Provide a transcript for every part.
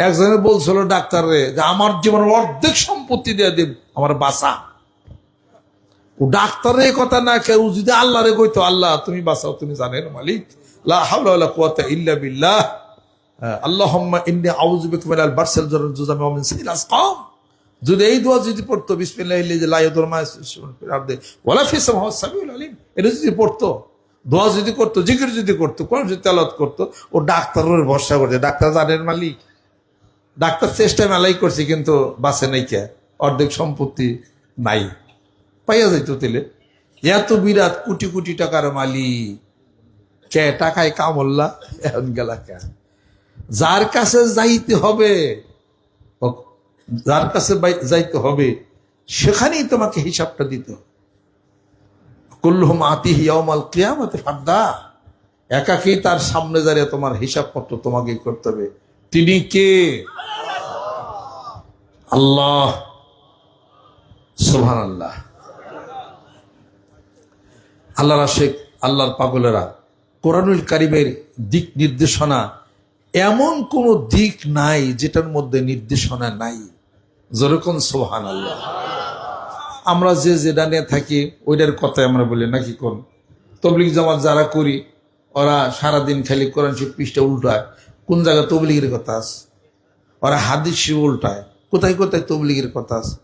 একজনে বলছিল ডাক্তারে যে আমার জীবনের অর্ধেক সম্পত্তি দিয়ে দেব আমার বাঁচা। ও ডাক্তারে কথা না কেউ যদি আল্লাহ রে কইতো, আল্লাহ তুমি বাঁচাও, তুমি জানেন মালিক, লা হাওলা ওয়ালা কুওয়াতা ইল্লা বিল্লাহ, আল্লাহুম্মা ইন্নী আউযু বিকা মিনাল বারসাল জুযামি ওয়া মিন সাইয়্যিল আসকাম, যদি এই দোয়া যদি পড়তো বিসমিল্লাহিল্লাযী লা ইয়াদুররু মা ইসমিহি ফিল আরদি ওয়ালা ফিস সামাওয়াতি সামিউল আলিম, এটা যদি পড়তো, দোয়া যদি করতো, জিকির যদি করতো, কোরআন যদি তেলাওয়াত করতো, ও ডাক্তারের ভরসা করছে। ডাক্তার জানেন মালিক, ডাক্তার চেষ্টা মেলাই করছে কিন্তু বাঁচে নাই, কে অর্ধেক সম্পত্তি নাই, পাইয়া যাইতো তেলে। এত বিরাট কোটি কোটি টাকার মালিক, কে টাকায় কামল্লা এখন গেলা কে? যার কাছে যাইতে হবে, যার কাছে যাইতে হবে সেখানেই তোমাকে হিসাবটা দিতে হবে। কুল্লুহুম আতিহি ইয়াউমাল কিয়ামাতি ফারদা, একাকী তার সামনে দাঁড়িয়ে তোমার হিসাবপত্র তোমাকে করতে হবে। তিনি কে? আল্লাহ, সুবহানাল্লাহ। আল্লাহর আশিক, আল্লাহর পাগলেরা, কোরআনুল কারীমের দিক নির্দেশনা এমন কোন দিক নাই যেটার মধ্যে নির্দেশনা নাই। যেরকম সুবহানাল্লাহ। আমরা যে যেটা নিয়ে থাকি ওইটার কথাই আমরা বলি নাকি? কোন তবলিগ জামাত যারা করি ওরা সারাদিন খালি কোরআন শরীফ পৃষ্ঠা উল্টায়, কোন জায়গায় তবলিগের কথা আছে? ওরা হাদিস শরীফ উল্টায়, কোথায় কোথায় তবলিগের কথা আছে?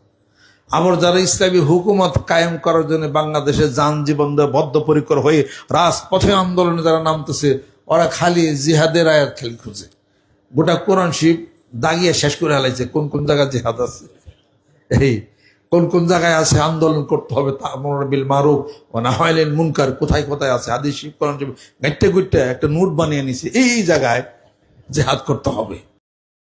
আবার যারা ইসলামী হুকুমত কায়েম করার জন্য বাংলাদেশে যান জীবন বদ্ধপরিকর হয়ে রাজপথে আন্দোলনে যারা নামতেছে, ওরা খালি জিহাদের আয়াত খালি খুঁজে, গোটা কোরআন শরীফ দাগিয়ে শেষ করে হালাইছে কোন কোন জায়গায় জিহাদ আছে, এই কোন কোন জায়গায় আছে আন্দোলন করতে হবে, তা'মুরুন বিল মারুফ ওয়া নাহয়ু আনিল মুনকার কোথায় কোথায় আছে, হাদিস শরীফ কোরআন শরীফ গাইটে গুইটে একটা নোট বানিয়ে নিছে, এই জায়গায় জিহাদ করতে হবে।